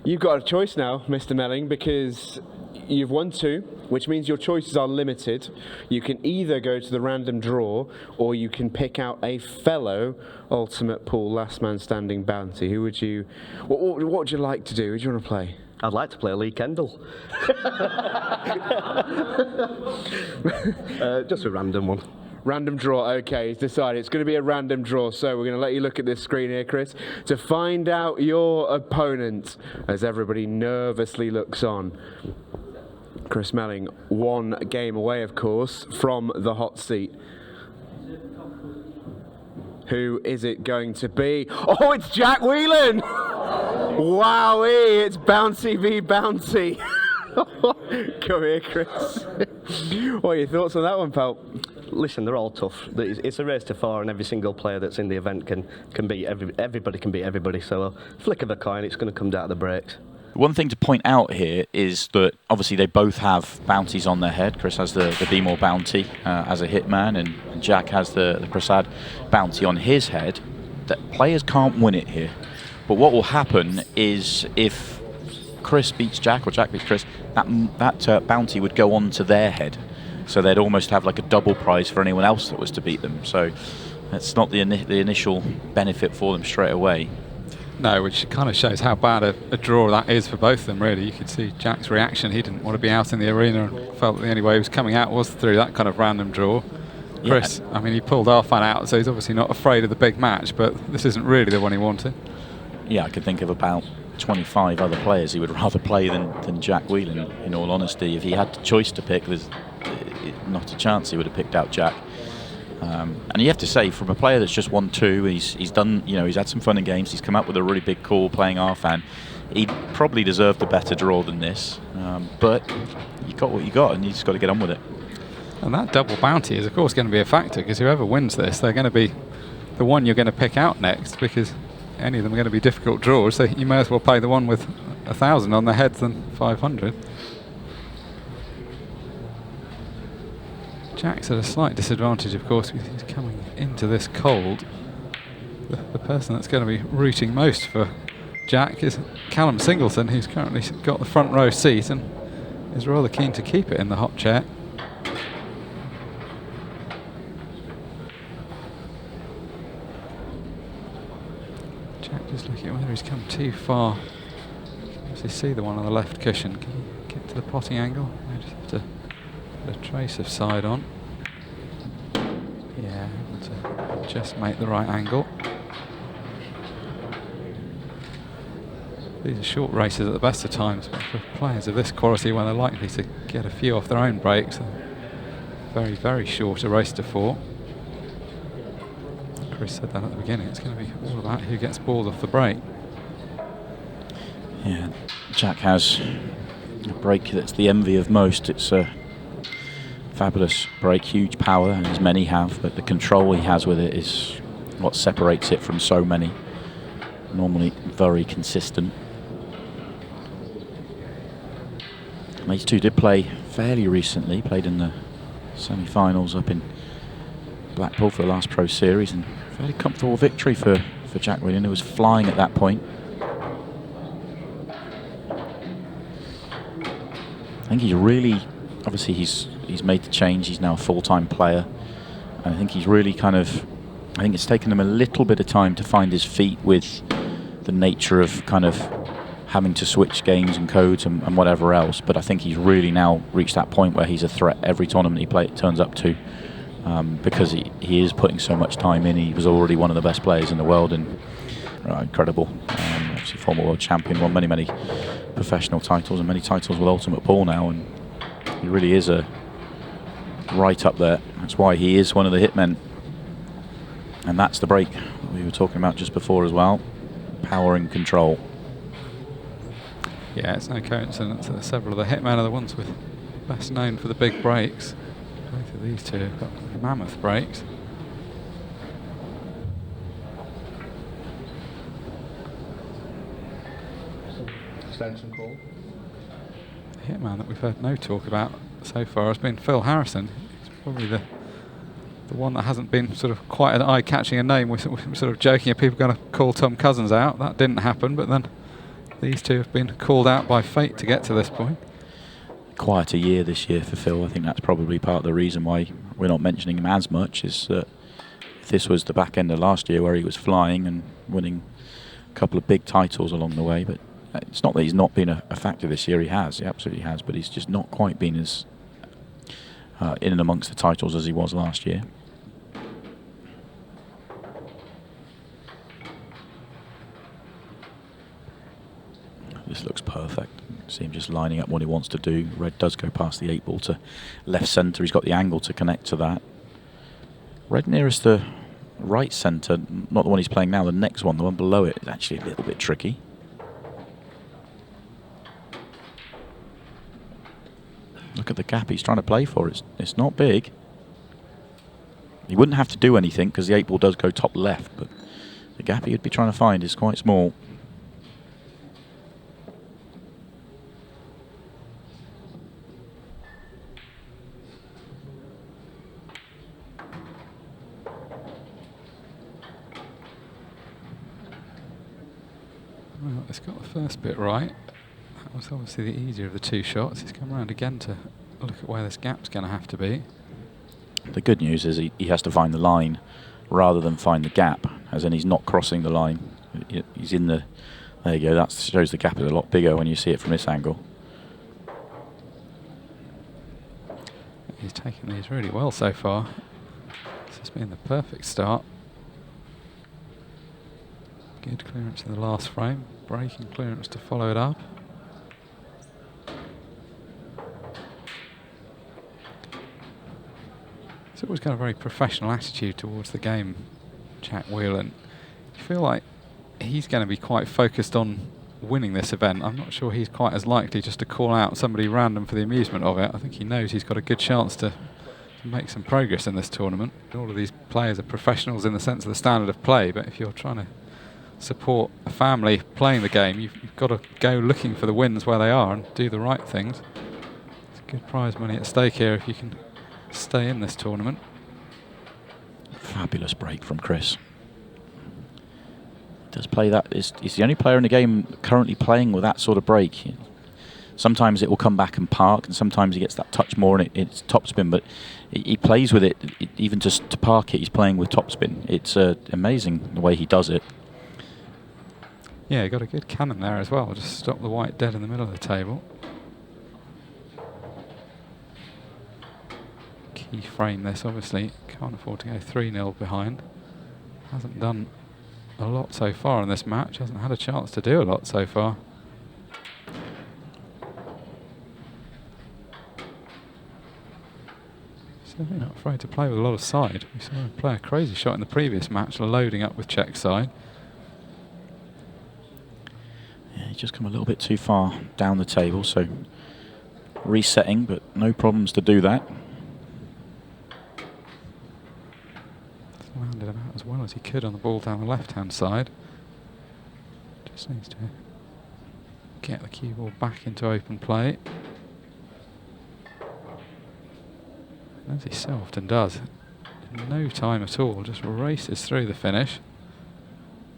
You've got a choice now, Mr. Melling, because you've won 2, which means your choices are limited. You can either go to the random draw, or you can pick out a fellow ultimate pool last man standing bounty. Who would you? What would you like to do? Who do you want to play? I'd like to play Lee Kendall. Just a random one. Random draw, okay, it's decided. It's going to be a random draw, so we're going to let you look at this screen here, Chris, to find out your opponent as everybody nervously looks on. Chris Melling, 1 game away, of course, from the hot seat. Who is it going to be? Oh, it's Jack Whelan! Wowee, it's Bouncy v Bouncy. Come here, Chris. What are your thoughts on that one, pal? Listen, they're all tough. It's a race to 4, and every single player that's in the event can beat everybody. Can beat everybody. So a flick of a coin, it's going to come down to the breaks. One thing to point out here is that obviously they both have bounties on their head. Chris has the Be More bounty as a hitman, and Jack has the Prasad bounty on his head. That players can't win it here. But what will happen is if Chris beats Jack or Jack beats Chris, that bounty would go on to their head. So they'd almost have like a double prize for anyone else that was to beat them. So that's not the initial benefit for them straight away. No, which kind of shows how bad a draw that is for both of them, really. You could see Jack's reaction. He didn't want to be out in the arena and felt that the only way he was coming out was through that kind of random draw. Chris, I mean, he pulled Arfan out, so he's obviously not afraid of the big match, but this isn't really the one he wanted. Yeah, I could think of about 25 other players he would rather play than Jack Whelan, in all honesty. If he had the choice to pick, there's not a chance he would have picked out Jack. And you have to say, from a player that's just won 2, he's done, he's had some fun in games, he's come up with a really big call playing Arfan. He probably deserved a better draw than this, but you got what you got, and you just got to get on with it. And that double bounty is, of course, going to be a factor, because whoever wins this, they're going to be the one you're going to pick out next, because any of them are going to be difficult draws, so you may as well play the one with 1,000 on their heads than 500. Jack's at a slight disadvantage, of course, because he's coming into this cold. The person that's going to be rooting most for Jack is Callum Singleton, who's currently got the front row seat and is rather keen to keep it in the hot chair. Jack just looking at whether he's come too far. As you see the one on the left cushion, can you get to the potting angle? I just have to put a trace of side on. Yeah, able to just make the right angle. These are short races at the best of times, but for players of this quality, when they're likely to get a few off their own breaks, very, very short a race to 4. Chris said that at the beginning, it's going to be all about who gets balls off the break. Yeah, Jack has a break that's the envy of most. It's a fabulous break, huge power, and as many have, but the control he has with it is what separates it from so many. Normally very consistent. These two did play fairly recently, played in the semi-finals up in Blackpool for the last Pro Series, and fairly comfortable victory for Jack Whelan, who was flying at that point. I think he's really, obviously he's made the change, he's now a full-time player, and I think he's really I think it's taken him a little bit of time to find his feet with the nature of having to switch games and codes and whatever else, but I think he's really now reached that point where he's a threat every tournament he turns up to, because he is putting so much time in. He was already one of the best players in the world, and incredible. Obviously former world champion, won many professional titles and many titles with Ultimate Pool now, and he really is right up there. That's why he is one of the hitmen, and that's the break we were talking about just before as well. Power and control. Yeah, it's no coincidence that several of the hitmen are the ones with best known for the big breaks. Both of these two have got mammoth breaks. Extension call. The hitman that we've heard no talk about so far has been Phil Harrison. He's probably the one that hasn't been sort of quite an eye-catching a name. We're sort of joking, are people going to call Tom Cousins out? That didn't happen, but then these two have been called out by fate to get to this point. Quite a year this year for Phil. I think that's probably part of the reason why we're not mentioning him as much, is that if this was the back end of last year where he was flying and winning a couple of big titles along the way, but it's not that he's not been a factor this year. He absolutely has, but he's just not quite been as in and amongst the titles as he was last year. This looks perfect. See him just lining up what he wants to do. Red does go past the 8 ball to left centre. He's got the angle to connect to that. Red nearest the right centre, not the one he's playing now, the next one, the one below it, is actually a little bit tricky. Look at the gap he's trying to play for. It's not big. He wouldn't have to do anything because the 8 ball does go top left, but the gap he would be trying to find is quite small. Well, it's got the first bit right. That was obviously the easier of the two shots. He's come around again to look at where this gap's going to have to be. The good news is he has to find the line rather than find the gap, as in he's not crossing the line. He's in the... There you go, that shows the gap is a lot bigger when you see it from this angle. He's taken these really well so far. This has been the perfect start. Good clearance in the last frame, breaking clearance to follow it up. He's always got a very professional attitude towards the game, Jack Whelan. You feel like he's going to be quite focused on winning this event. I'm not sure he's quite as likely just to call out somebody random for the amusement of it. I think he knows he's got a good chance to make some progress in this tournament. All of these players are professionals in the sense of the standard of play, but if you're trying to support a family playing the game, you've got to go looking for the wins where they are and do the right things. There's good prize money at stake here if you can stay in this tournament. Fabulous break from Chris. Does play that. He's the only player in the game currently playing with that sort of break. Sometimes it will come back and park, and sometimes he gets that touch more and it's topspin, but he plays with it even just to park it. He's playing with topspin. It's amazing the way he does it. Yeah, got a good cannon there as well. Just stop the white dead in the middle of the table. Key frame this, obviously. Can't afford to go 3-0 behind. Hasn't done a lot so far in this match. Hasn't had a chance to do a lot so far. Certainly not afraid to play with a lot of side. We saw him play a crazy shot in the previous match, loading up with check side. He's just come a little bit too far down the table, so resetting, but no problems to do that. Landed about as well as he could on the ball down the left-hand side. Just needs to get the cue ball back into open play. As he so often does. In no time at all, just races through the finish.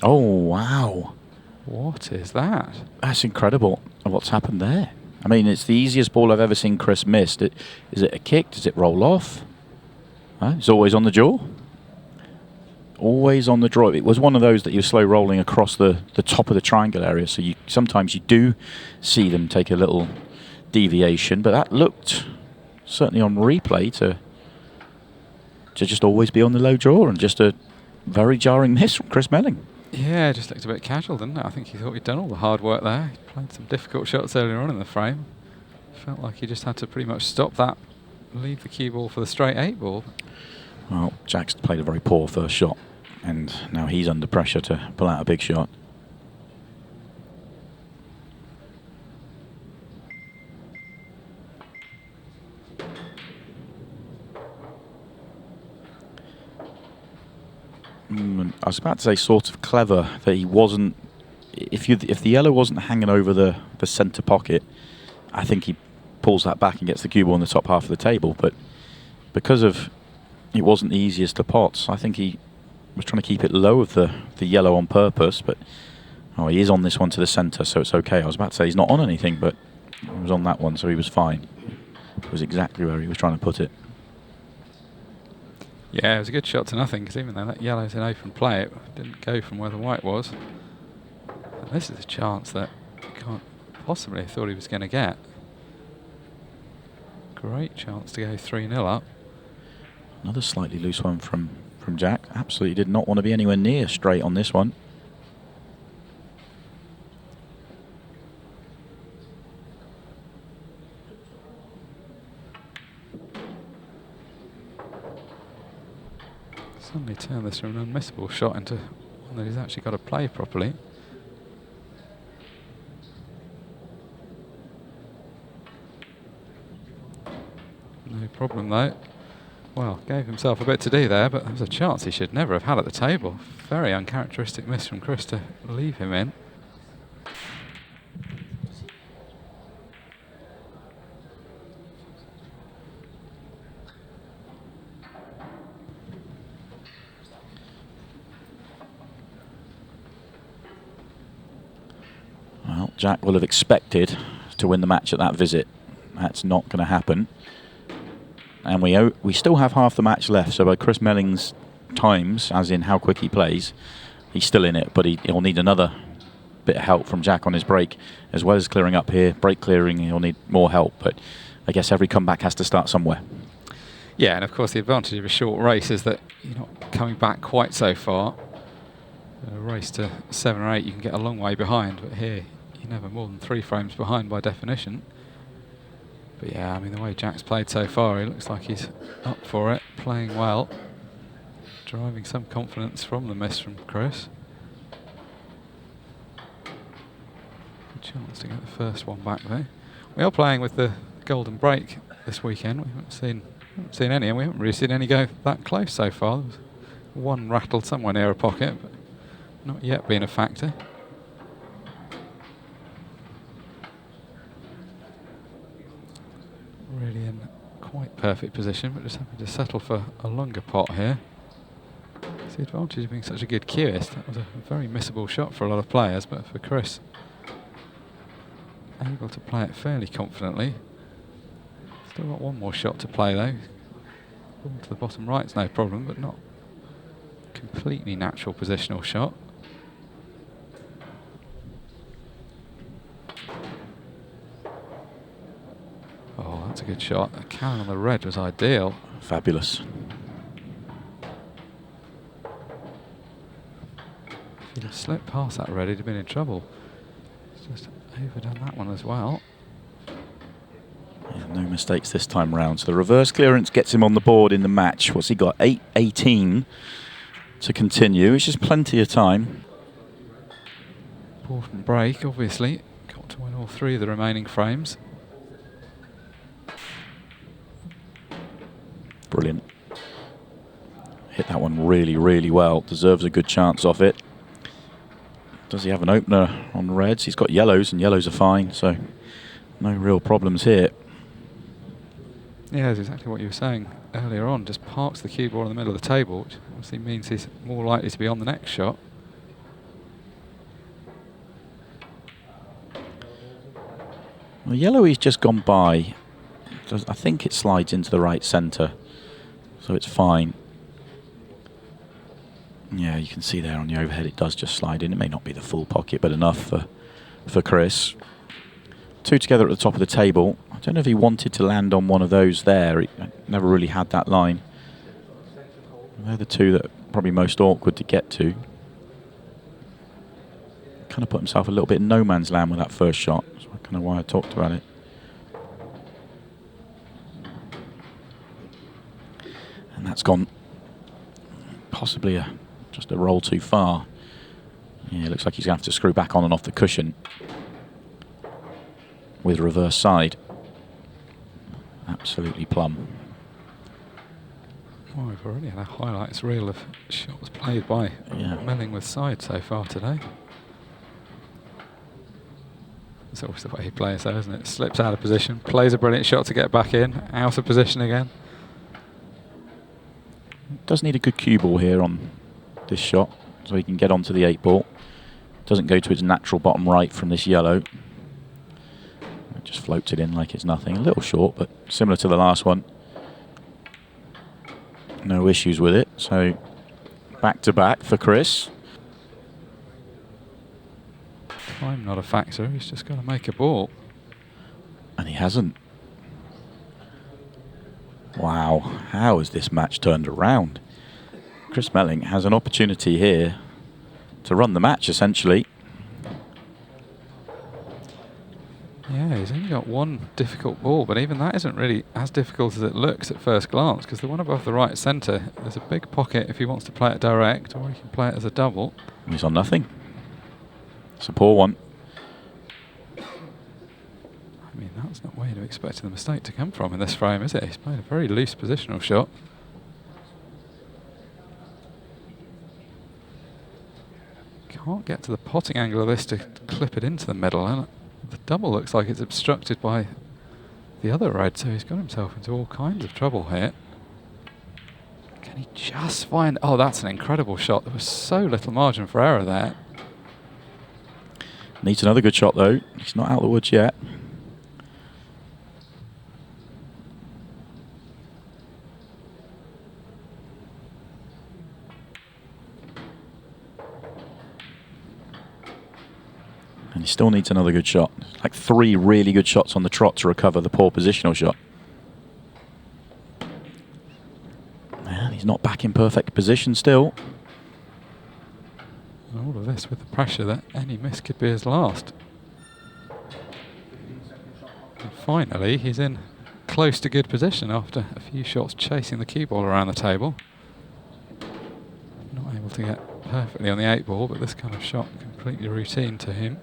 Oh, wow. What is that? That's incredible what's happened there. I mean, it's the easiest ball I've ever seen Chris miss. Is it a kick? Does it roll off? It's always on the jaw. Always on the draw. It was one of those that you're slow rolling across the top of the triangle area, so sometimes you do see them take a little deviation, but that looked, certainly on replay, to just always be on the low draw, and just a very jarring miss from Chris Melling. Yeah, it just looked a bit casual, didn't it? I think he thought he'd done all the hard work there. He played some difficult shots earlier on in the frame. Felt like he just had to pretty much stop that, leave the cue ball for the straight 8 ball. Well, Jack's played a very poor first shot, and now he's under pressure to pull out a big shot. I was about to say sort of clever that he wasn't. If the yellow wasn't hanging over the centre pocket, I think he pulls that back and gets the cue ball in the top half of the table. But because of it wasn't the easiest of pots, I think he was trying to keep it low of the yellow on purpose. But Oh, he is on this one to the centre, so it's okay. I was about to say he's not on anything, but he was on that one, so he was fine. It was exactly where he was trying to put it. Yeah, it was a good shot to nothing, because even though that yellow's in open play, it didn't go from where the white was. And this is a chance that he can't possibly have thought he was going to get. Great chance to go 3-0 up. Another slightly loose one from Jack. Absolutely did not want to be anywhere near straight on this one. Suddenly turned this from an unmissable shot into one that he's actually got to play properly. No problem though. Well, gave himself a bit to do there, but there was a chance he should never have had at the table. Very uncharacteristic miss from Chris to leave him in. Well, Jack will have expected to win the match at that visit. That's not going to happen. And we still have half the match left, so by Chris Melling's times, as in how quick he plays, he's still in it, but he'll need another bit of help from Jack on his break, as well as clearing up here. Break clearing, he'll need more help, but I guess every comeback has to start somewhere. Yeah, and of course the advantage of a short race is that you're not coming back quite so far. A race to 7 or 8, you can get a long way behind, but here you're never more than 3 frames behind by definition. But yeah, I mean, the way Jack's played so far, he looks like he's up for it, playing well, driving some confidence from the miss from Chris. Good chance to get the first one back though. We are playing with the golden break this weekend. We haven't seen any, and we haven't really seen any go that close so far. There was one rattled somewhere near a pocket, but not yet being a factor. Really in quite perfect position, but just having to settle for a longer pot here. It's the advantage of being such a good cueist. That was a very missable shot for a lot of players, but for Chris, able to play it fairly confidently. Still got one more shot to play though. Ball to the bottom right's no problem, but not completely natural positional shot. Oh, that's a good shot. The cannon on the red was ideal. Fabulous. If he'd have slipped past that red, he'd have been in trouble. He's just overdone that one as well. Yeah, no mistakes this time round. So the reverse clearance gets him on the board in the match. What's he got? 8-18 to continue. It's just plenty of time. Important break, obviously. Got to win all 3 of the remaining frames. Brilliant. Hit that one really, really well. Deserves a good chance off it. Does he have an opener on reds? He's got yellows, and yellows are fine, so no real problems here. Yeah, that's exactly what you were saying earlier on. Just parks the cue ball in the middle of the table, which obviously means he's more likely to be on the next shot. Well, yellow he's just gone by. I think it slides into the right centre, so it's fine. Yeah, you can see there on the overhead it does just slide in. It may not be the full pocket, but enough for Chris. 2 together at the top of the table. I don't know if he wanted to land on one of those there. He never really had that line. They're the 2 that are probably most awkward to get to. Kind of put himself a little bit in no man's land with that first shot. That's kind of why I talked about it. And that's gone possibly just a roll too far. Yeah, it looks like he's going to have to screw back on and off the cushion with reverse side. Absolutely plumb. Well, we've already had a highlights reel of shots played by Melling with side so far today. It's always the way he plays though, isn't it? Slips out of position, plays a brilliant shot to get back in, out of position again. Does need a good cue ball here on this shot, so he can get onto the 8 ball. Doesn't go to its natural bottom right from this yellow. It just floats it in like it's nothing. A little short, but similar to the last one. No issues with it. So back to back for Chris. Time not a factor. He's just got to make a ball. And he hasn't. Wow, how has this match turned around? Chris Melling has an opportunity here to run the match, essentially. Yeah, he's only got one difficult ball, but even that isn't really as difficult as it looks at first glance, because the one above the right centre, there's a big pocket if he wants to play it direct, or he can play it as a double. He's on nothing. It's a poor one. I mean, that's not where you'd have expected the mistake to come from in this frame, is it? He's played a very loose positional shot. Can't get to the potting angle of this to clip it into the middle, and the double looks like it's obstructed by the other red, so he's got himself into all kinds of trouble here. Can he just find... Oh, that's an incredible shot. There was so little margin for error there. Needs another good shot, though. He's not out of the woods yet. And he still needs another good shot. Like 3 really good shots on the trot to recover the poor positional shot. And he's not back in perfect position still. And all of this with the pressure that any miss could be his last. And finally, he's in close to good position after a few shots chasing the cue ball around the table. Not able to get perfectly on the 8 ball, but this kind of shot completely routine to him.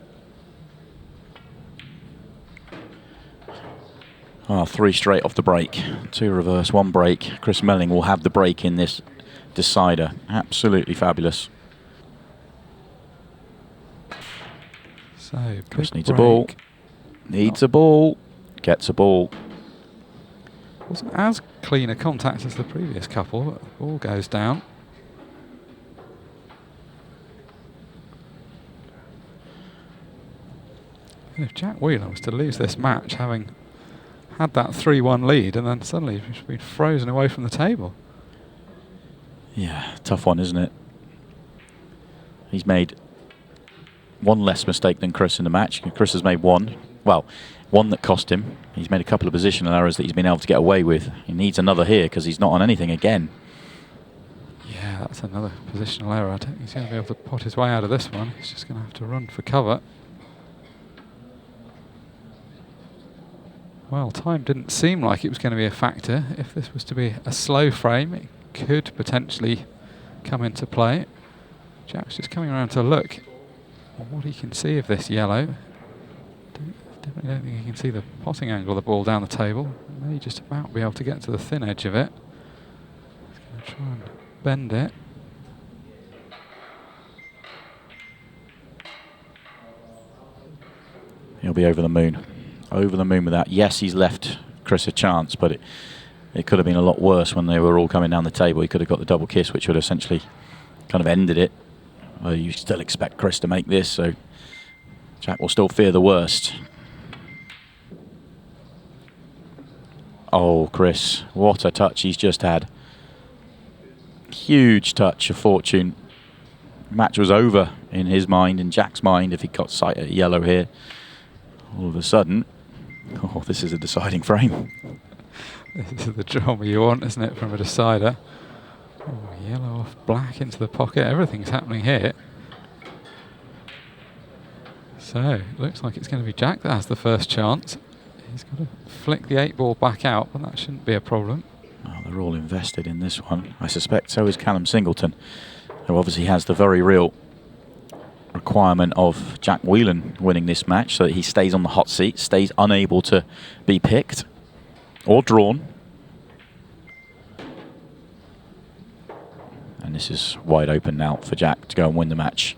Oh, 3 straight off the break. 2 reverse, 1 break. Chris Melling will have the break in this decider. Absolutely fabulous. So, Chris needs a ball. Needs a ball. Gets a ball. Wasn't as clean a contact as the previous couple, but the ball goes down. If Jack Whelan was to lose this match, having had that 3-1 lead, and then suddenly he's been frozen away from the table. Yeah, tough one, isn't it? He's made 1 less mistake than Chris in the match. Chris has made 1. Well, 1 that cost him. He's made a couple of positional errors that he's been able to get away with. He needs another here because he's not on anything again. Yeah, that's another positional error. I don't think he's going to be able to pot his way out of this one. He's just going to have to run for cover. Well, time didn't seem like it was going to be a factor. If this was to be a slow frame, it could potentially come into play. Jack's just coming around to look at what he can see of this yellow. Definitely don't think he can see the potting angle of the ball down the table. May just about be able to get to the thin edge of it. He's going to try and bend it. He'll be over the moon. Over the moon with that. Yes, he's left Chris a chance, but it could have been a lot worse when they were all coming down the table. He could have got the double kiss, which would have essentially kind of ended it. You still expect Chris to make this, so Jack will still fear the worst. Oh, Chris, what a touch he's just had. Huge touch of fortune. Match was over in his mind, in Jack's mind, if he got sight at yellow here. All of a sudden, oh, this is a deciding frame. This is the drama you want, isn't it, from a decider? Oh, yellow off black into the pocket. Everything's happening here. So, looks like it's going to be Jack that has the first chance. He's got to flick the 8 ball back out, but that shouldn't be a problem. Well, they're all invested in this one. I suspect so is Callum Singleton, who obviously has the very real requirement of Jack Whelan winning this match so that he stays on the hot seat, stays unable to be picked or drawn. And this is wide open now for Jack to go and win the match.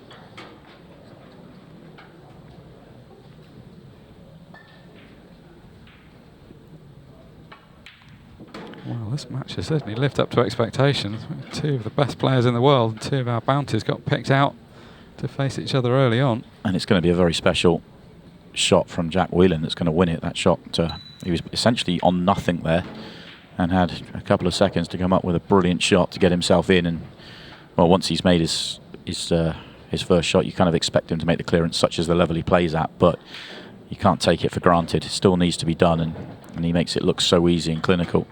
Well, this match has certainly lived up to expectations. 2 of the best players in the world, 2 of our bounties got picked out to face each other early on. And it's going to be a very special shot from Jack Whelan that's going to win it. That shot, he was essentially on nothing there and had a couple of seconds to come up with a brilliant shot to get himself in. And well, once he's made his first shot, you kind of expect him to make the clearance, such as the level he plays at, but you can't take it for granted. It still needs to be done, and he makes it look so easy and clinical.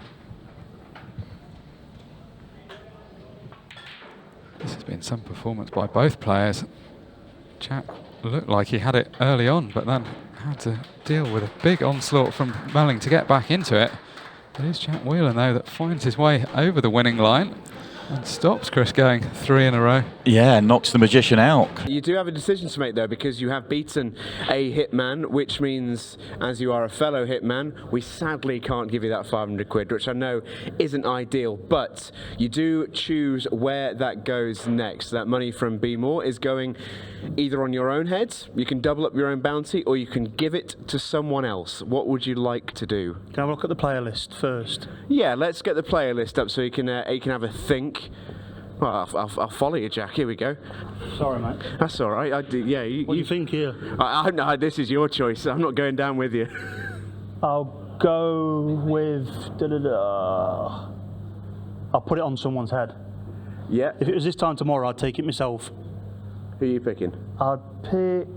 This has been some performance by both players. Jack looked like he had it early on, but then had to deal with a big onslaught from Melling to get back into it. It is Jack Whelan, though, that finds his way over the winning line and stops Chris going 3 in a row. Yeah, knocks the magician out. You do have a decision to make, though, because you have beaten a hitman, which means, as you are a fellow hitman, we sadly can't give you that 500 quid, which I know isn't ideal, but you do choose where that goes next. That money from Be More is going either on your own head, you can double up your own bounty, or you can give it to someone else. What would you like to do? Can I look at the player list first? Yeah, let's get the player list up so you can have a think. Well, I'll follow you, Jack. Here we go. Sorry, mate. That's all right. What do you think here? I know this is your choice. I'm not going down with you. I'll go with... I'll put it on someone's head. Yeah. If it was this time tomorrow, I'd take it myself. Who are you picking? I'd pick...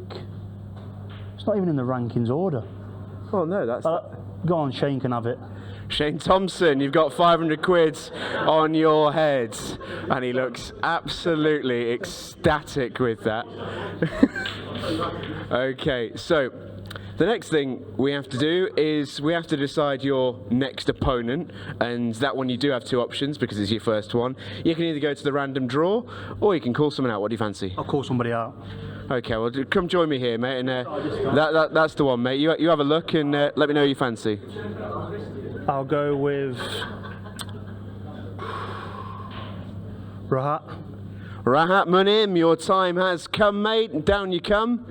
It's not even in the rankings order. Oh no, that's. Go on, Shane can have it. Shane Thompson, you've got 500 quid on your head, and he looks absolutely ecstatic with that. Okay, so the next thing we have to do is we have to decide your next opponent, and that one you do have 2 options because it's your first one. You can either go to the random draw, or you can call someone out. What do you fancy? I'll call somebody out. Okay, well, come join me here, mate, and that's the one, mate. You have a look and let me know who you fancy. I'll go with... Rahat. Rahat Munim, your time has come, mate. Down you come.